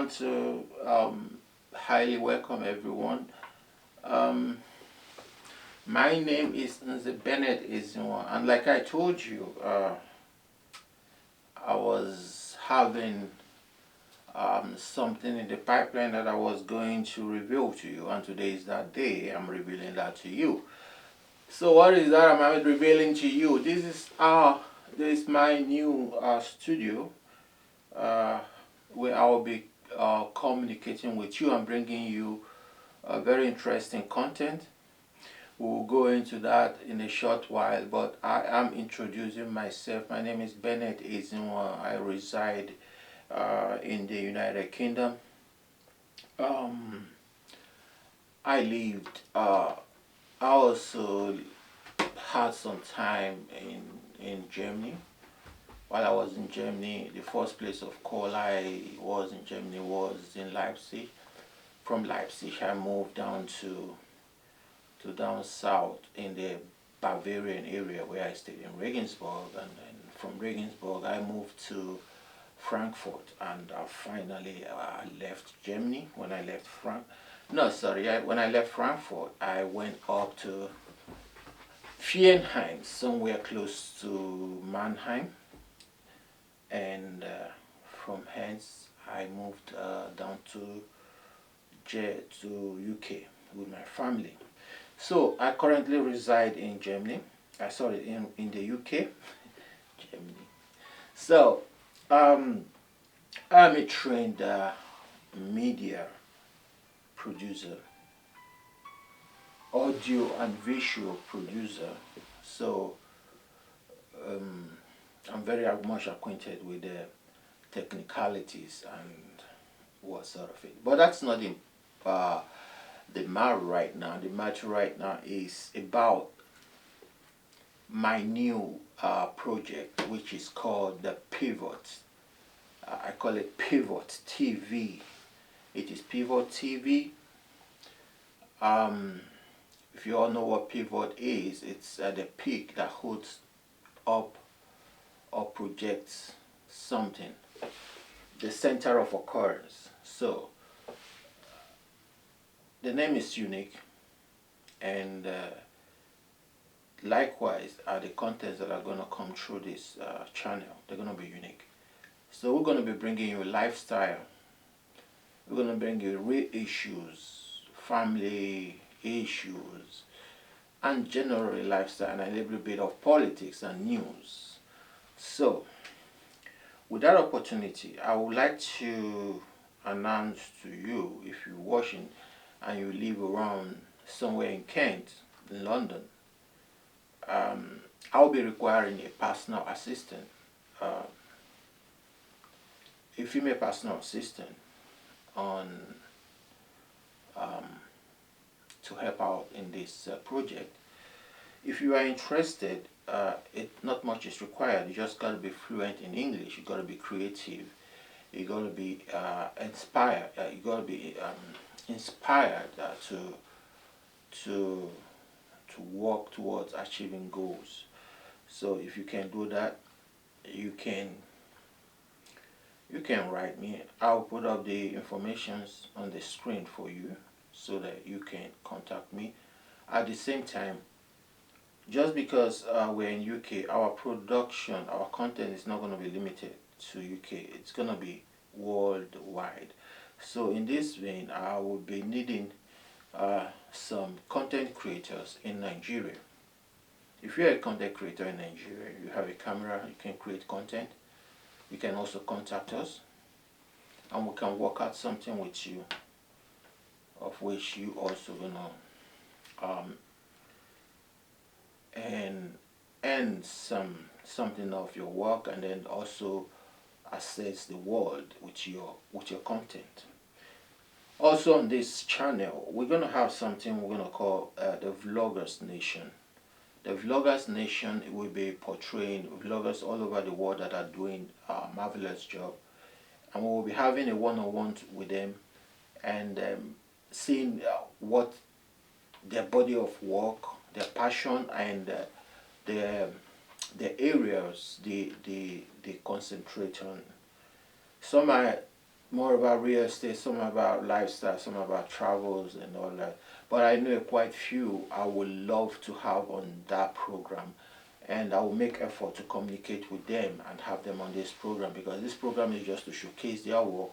want to highly welcome everyone. Um, my name is Bennett Izinwa, and like I told you, I was having something in the pipeline that I was going to reveal to you, and today is that day. I'm revealing that to you. So what is that I'm revealing to you? This is my new studio where I will be communicating with you and bringing you very interesting content. We'll go into that in a short while, but I am introducing myself. My name is Bennett Izinwa. I reside in the United Kingdom. Um, I lived, I also had some time in Germany. While I was in Germany, the first place of call I was in Germany was in Leipzig. From Leipzig, I moved to down south in the Bavarian area where I stayed in Regensburg, and then from Regensburg I moved to Frankfurt, and finally left Germany. When I left when I left Frankfurt, I went up to Fernheim, somewhere close to Mannheim, and from hence I moved down to UK with my family. So I currently reside in Germany. Sorry, in the UK, Germany. So um, I'm a trained media producer, audio and visual producer. So um, I'm very much acquainted with the technicalities and what sort of it. But that's not uh, the matter right now. The matter right now is about my new project, which is called the Pivot. I call it Pivot TV. It is Pivot TV. Um, if you all know what Pivot is, it's the peak that holds up or projects something, the center of occurrence. So the name is unique, and likewise are the contents that are going to come through this channel. They're going to be unique. So we're going to be bringing you lifestyle. We're going to bring you real issues, family issues, and generally lifestyle, and a little bit of politics and news. So with that opportunity, I would like to announce to you, if you're watching and you live around somewhere in Kent, in London, I'll be requiring a personal assistant, uh, a female personal assistant, on um, to help out in this project. If you are interested, not much is required. You just got to be fluent in English. You got to be creative. You got to be inspired. You got to be inspired to to work towards achieving goals. So if you can do that, you can write me. I'll put up the informations on the screen for you so that you can contact me. At the same time, just because we're in UK, our production, our content is not going to be limited to UK. It's going to be worldwide. So in this vein, I will be needing some content creators in Nigeria. If you're a content creator in Nigeria, you have a camera, you can create content, you can also contact us, and we can work out something with you, of which you also gonna and something of your work, and then also assess the world with your content. Also on this channel, we're gonna have something we're gonna call the Vloggers Nation. The Vloggers Nation will be portraying vloggers all over the world that are doing a marvelous job, and we will be having a one-on-one with them, and seeing what their body of work, their passion, and the areas they concentrate on. Some are more about real estate, some about lifestyle, some about travels and all that. But I know quite few I would love to have on that program, and I will make effort to communicate with them and have them on this program, because this program is just to showcase their work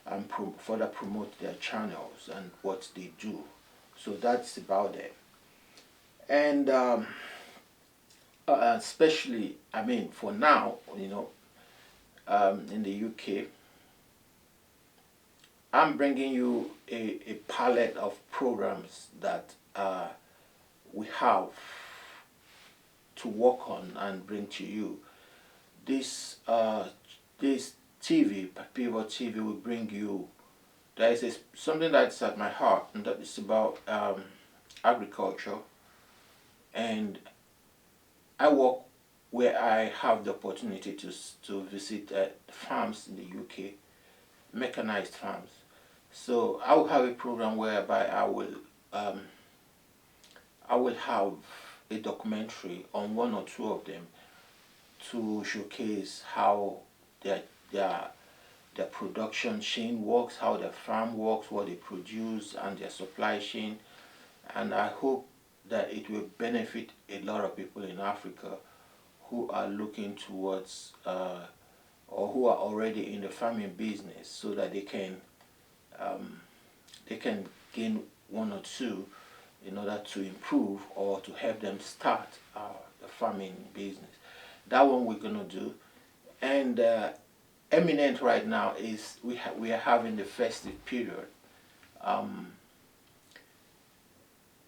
and further promote their channels and what they do. So that's about it. And especially, I mean, for now, in the UK, I'm bringing you a palette of programs that we have to work on and bring to you. This this TV, Pivot TV, will bring you. There is something that's at my heart, and that is about agriculture. And I work where I have the opportunity to visit farms in the UK, mechanized farms. So I will have a program whereby um, I will have a documentary on one or two of them to showcase how their their their production chain works, how their farm works, what they produce, and their supply chain. And I hope that it will benefit a lot of people in Africa who are looking towards or who are already in the farming business, so that um, they can gain one or two in order to improve or to help them start the farming business. That one we're gonna do. And eminent right now is we are having the festive period. Um,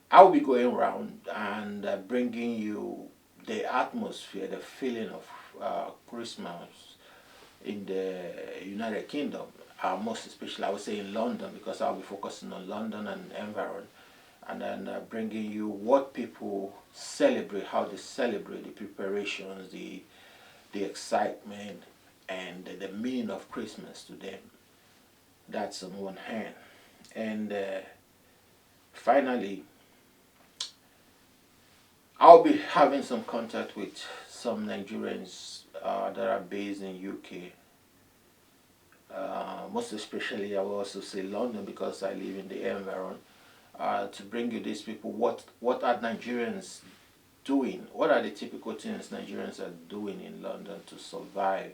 I'll be going around and bringing you the atmosphere, the feeling of Christmas in the United Kingdom. Most especially, I would say in London, because I'll be focusing on London and environ, and then bringing you what people celebrate, how they celebrate, the preparations, the excitement, and the meaning of Christmas to them. That's on one hand. And finally, I'll be having some contact with some Nigerians that are based in UK. Most especially, I will also say London, because I live in the environment. To bring you these people, what are Nigerians doing? What are the typical things Nigerians are doing in London to survive?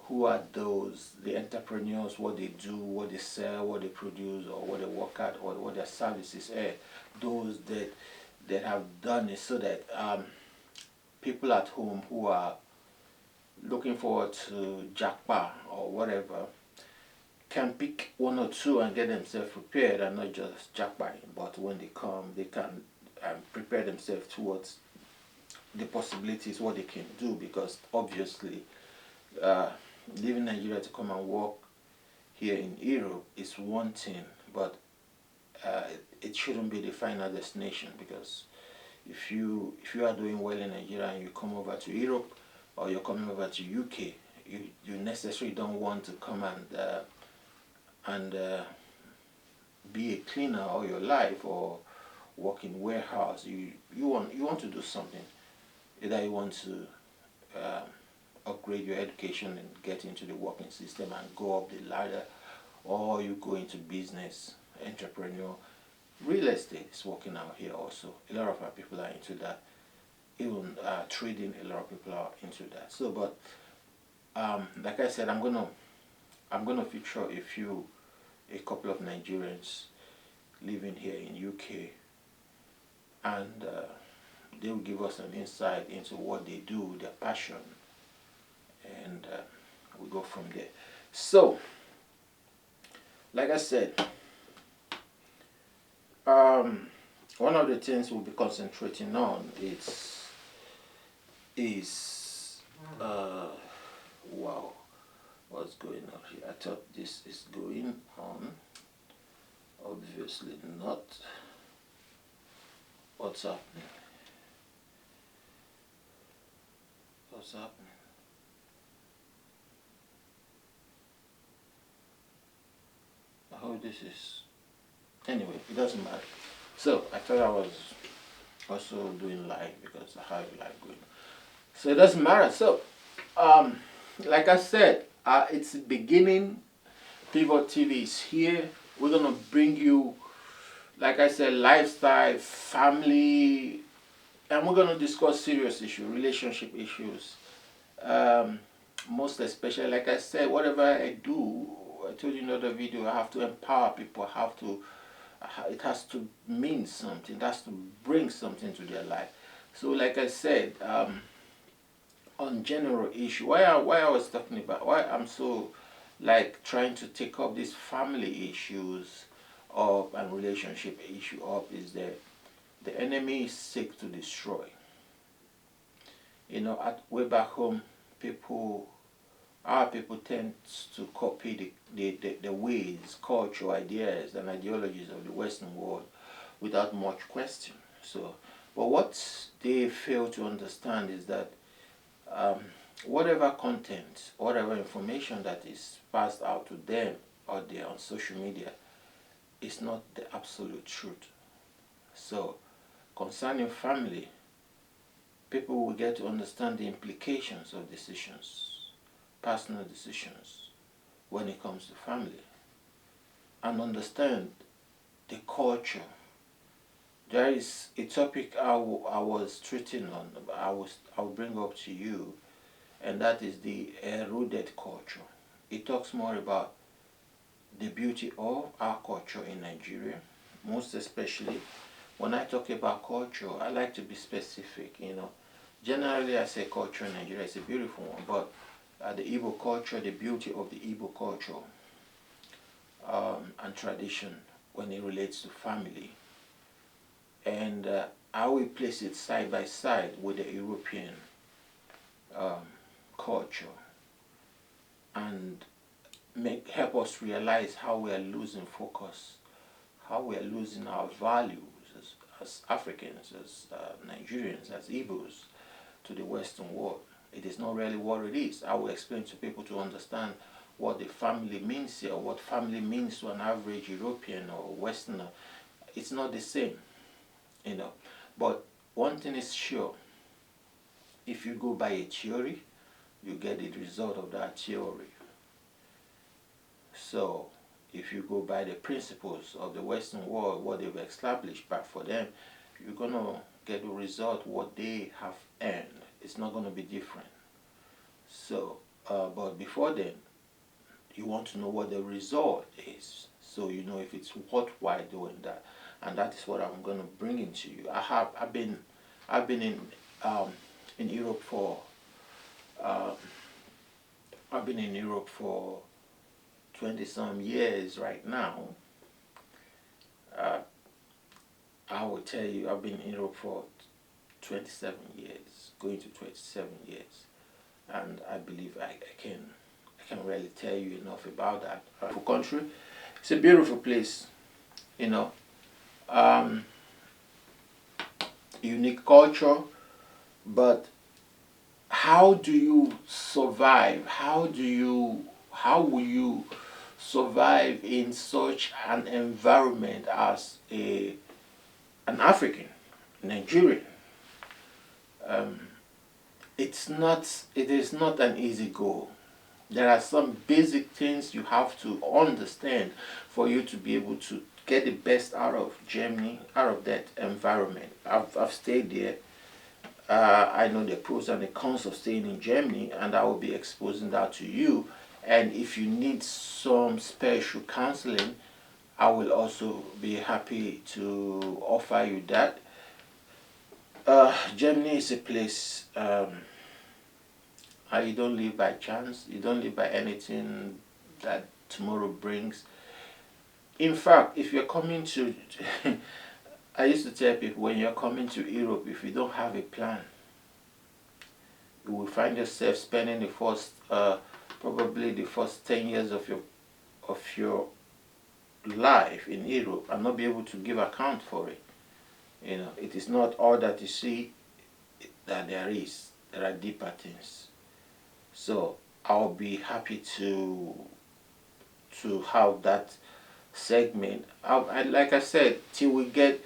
Who are those, the entrepreneurs, what they do, what they sell, what they produce, or what they work at, or what their services are? Those that have done it, so that people at home who are looking forward to jackpot or whatever can pick one or two and get themselves prepared, and not just jackpotting, but when they come, they can prepare themselves towards the possibilities, what they can do, because obviously uh, leaving Nigeria to come and work here in Europe is one thing, but it shouldn't be the final destination, because if you are doing well in Nigeria and you come over to Europe, or you're coming over to UK, you necessarily don't want to come and be a cleaner all your life, or work in warehouse. You want to do something. Either you want to um, upgrade your education and get into the working system and go up the ladder, or you go into business, entrepreneur. Real estate is working out here also. A lot of our people are into that. Even trading, a lot of people are into that. So, but like I said, I'm gonna feature a couple of Nigerians living here in UK, and they will give us an insight into what they do, their passion, and we go from there. So, like I said, um, one of the things we'll be concentrating on is wow, what's going on here? I thought this is going on. Obviously not. What's happening? What's happening? I hope this is. Anyway, it doesn't matter. So I thought I was also doing live, because I have live going. So it doesn't matter. So, like I said, it's beginning. Pivot TV is here. We're gonna bring you, like I said, lifestyle, family, and we're gonna discuss serious issues, relationship issues. Um, Most especially, like I said, whatever I do, I told you in another video, I have to empower people. I have to, it has to mean something. It has to bring something to their life. So, like I said, on general issue, why I was talking about, why I'm so like trying to take up these family issues up and relationship issue up is that the enemy is seek to destroy. You know, at way back home, people, our people tend to copy the ways, culture, ideas, and ideologies of the Western world without much question. So, but what they fail to understand is that um, whatever content, whatever information that is passed out to them out there on social media is not the absolute truth. So, concerning family, people will get to understand the implications of decisions, personal decisions, when it comes to family, and understand the culture. There is a topic I was treating on, I'll bring up to you, and that is the eroded culture. It talks more about the beauty of our culture in Nigeria, most especially when I talk about culture, I like to be specific. You know, generally I say culture in Nigeria is a beautiful one, but the Igbo culture, the beauty of the Igbo culture and tradition when it relates to family, and I will place it side by side with the European um, culture and help us realize how we are losing focus, how we are losing our values as Africans, as Nigerians, as Igbos to the Western world. It is not really what it is. I will explain to people to understand what the family means here, what family means to an average European or Westerner. It's not the same, you know. But one thing is sure, if you go by a theory, you get the result of that theory. So, if you go by the principles of the Western world, what they've established back for them, you're going to get the result what they have earned. It's not going to be different. So, but before then, you want to know what the result is, so you know if it's worthwhile doing that, and that is what I'm going to bring into you. I've been in Europe for um, I've been in Europe for 20 some years right now. Uh, I will tell you, I've been in Europe for 27 years, going to 27 years, and I believe I can really tell you enough about that country. It's a beautiful place, you know, um, unique culture, but how do you survive? How will you survive in such an environment as an African, Nigerian? Um, it is not an easy goal. There are some basic things you have to understand for you to be able to get the best out of Germany, out of that environment. I've stayed there. I know the pros and the cons of staying in Germany, and I will be exposing that to you. And if you need some special counseling, I will also be happy to offer you that. Germany is a place you don't live by chance, you don't live by anything that tomorrow brings. In fact, if you're coming to, I used to tell people, when you're coming to Europe, if you don't have a plan, you will find yourself spending the first, probably the first 10 years of your life in Europe and not be able to give account for it. You know, it is not all that you see that there is. There are deeper things. So I'll be happy to have that segment. Like I said, till we get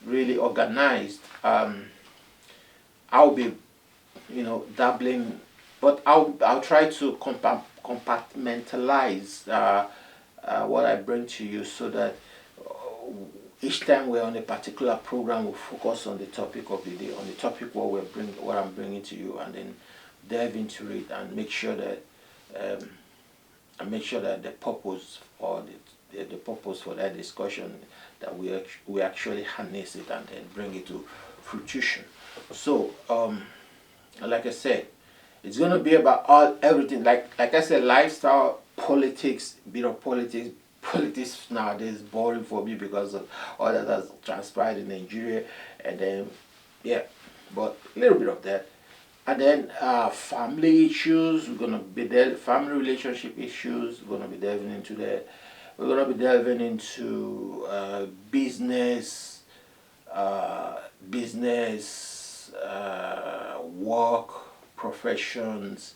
really organized, I'll be, you know, dabbling, but I'll try to compartmentalize what I bring to you, so that each time we're on a particular program, we focus on the topic of the day, on the topic what I'm bringing to you, and then dive into it and make sure that um, the purpose, or the purpose for that discussion, that we actually harness it and then bring it to fruition. So like I said, it's gonna be about everything. Like I said, lifestyle, politics, bit of politics. Politics nowadays is boring for me because of all that has transpired in Nigeria, and then yeah, but a little bit of that, and then family issues. We're gonna be there. Family relationship issues. We're gonna be delving into that. We're gonna be delving into business, work, professions.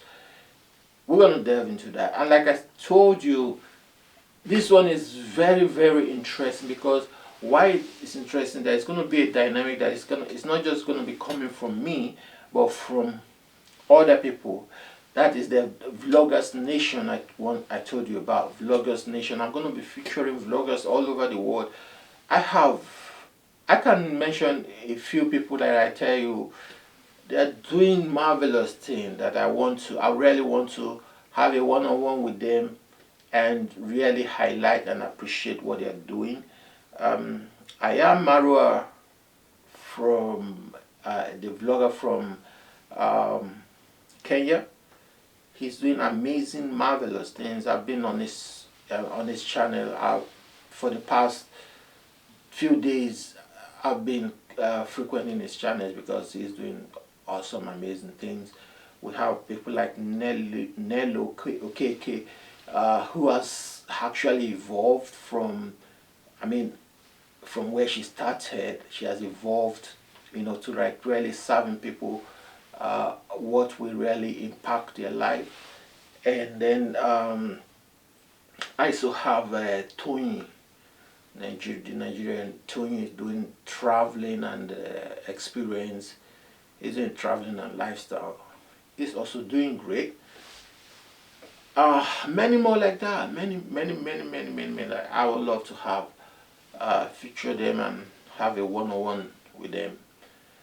We're going to delve into that. And like I told you, this one is very, very interesting, because why it's interesting, that it's going to be a dynamic that it's not just going to be coming from me, but from other people. That is the Vloggers Nation I told you about. Vloggers Nation. I'm going to be featuring vloggers all over the world. I can mention a few people that I tell you they're doing marvelous things, that I really want to have a one-on-one with them and really highlight and appreciate what they're doing. I am Marua, from the vlogger from Kenya. He's doing amazing, marvelous things. I've been on his channel for the past few days. I've been frequenting his channels because he's doing awesome, amazing things. We have people like Nello Okeke, who has actually evolved from, from where she started. She has evolved, to like really serving people, what will really impact their life. And then I also have Tony. The Nigerian Tony is doing traveling and experience. He's doing traveling and lifestyle. He's also doing great. Many more like that. Many. I would love to have feature them and have a one-on-one with them.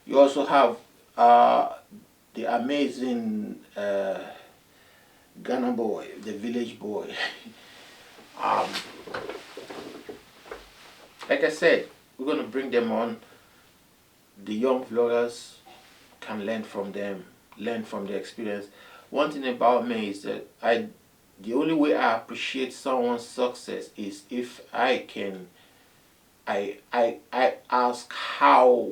You also have the amazing Ghana boy, the village boy. um, Like I said, we're going to bring them on. The young vloggers can learn from them, learn from their experience. One thing about me is that the only way I appreciate someone's success is if I can, I ask, how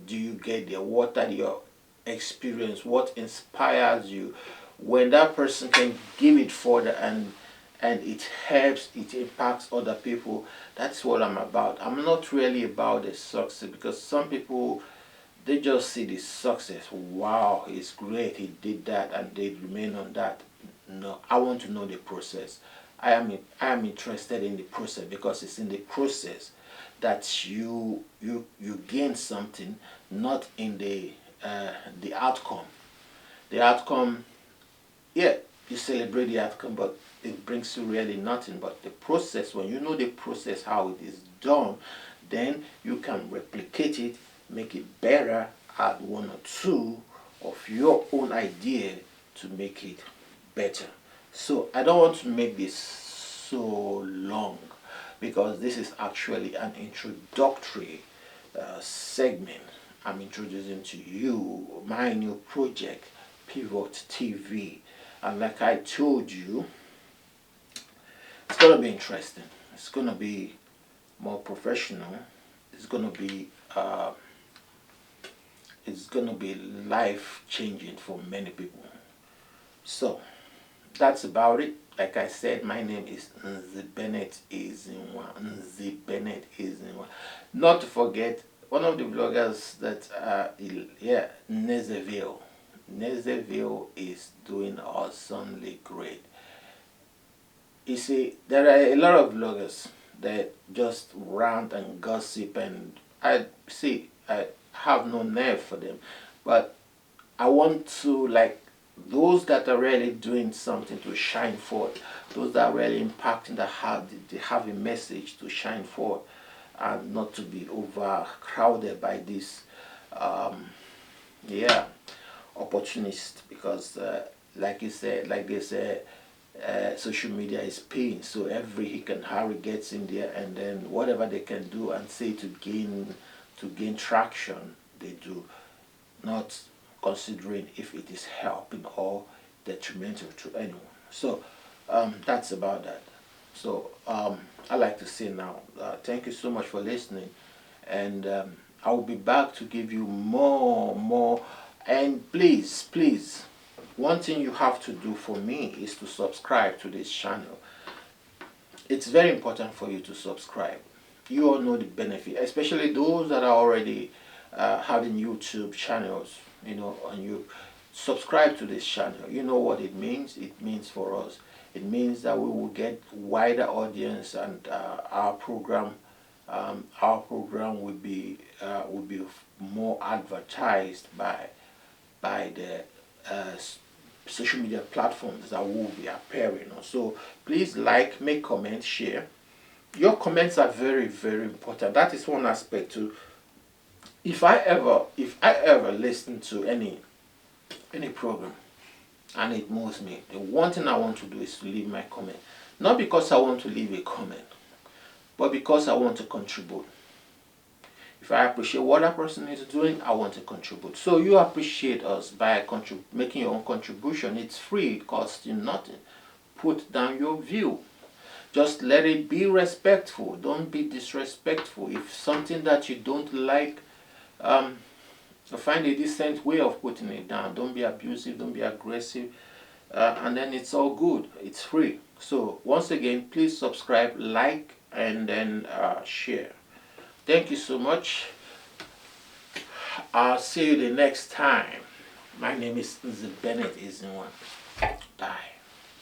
do you get there? What are your experience? What inspires you? When that person can give it further, and it helps, it impacts other people, that's what I'm about. I'm not really about the success, because some people, they just see the success. Wow, it's great, he did that, and they remain on that. No, I want to know the process. I am interested in the process, because it's in the process that you gain something, not in the outcome. The outcome, yeah, you celebrate the outcome, but it brings you really nothing. But the process, when you know the process, how it is done, then you can replicate it, make it better, add one or two of your own idea to make it better. So I don't want to make this so long, because this is actually an introductory segment. I'm introducing to you my new project, Pivot TV. And like I told you, it's going to be interesting. It's going to be more professional. It's going to be life changing for many people. So that's about it. Like I said, my name is Nzi Bennett Ezinwa. Nzi Bennett Ezinwa. Not to forget, one of the vloggers that yeah, Nezeville. Nezeville is doing awesomely great. You see, there are a lot of vloggers that just rant and gossip, and I have no nerve for them. But I want to like those that are really doing something to shine forth, those that are really impacting the heart, they have a message to shine forth, and not to be overcrowded by this yeah, opportunist. Because like you said, like they say, social media is paying, so every hick and Harry gets in there, and then whatever they can do and say to gain traction, they do, not considering if it is helping or detrimental to anyone. So that's about that. So I like to say now, thank you so much for listening, and I will be back to give you more. And please, one thing you have to do for me is to subscribe to this channel. It's very important for you to subscribe. You all know the benefit, especially those that are already having YouTube channels, and you subscribe to this channel. You know what it means? It means for us, it means that we will get wider audience, and our program will be more advertised by the social media platforms that will be appearing on. So please like, make comments, share. Your comments are very important. That is one aspect too. If I ever listen to any program and it moves me, the one thing I want to do is to leave my comment. Not because I want to leave a comment, but because I want to contribute. If I appreciate what a person is doing, I want to contribute. So you appreciate us by making your own contribution. It's free, it costs you nothing. Put down your view. Just let it be respectful. Don't be disrespectful. If something that you don't like, find a decent way of putting it down. Don't be abusive, don't be aggressive, and then it's all good. It's free. So once again, please subscribe, like, and then share. Thank you so much. I'll see you the next time. My name is Bennett Izinwan. Bye.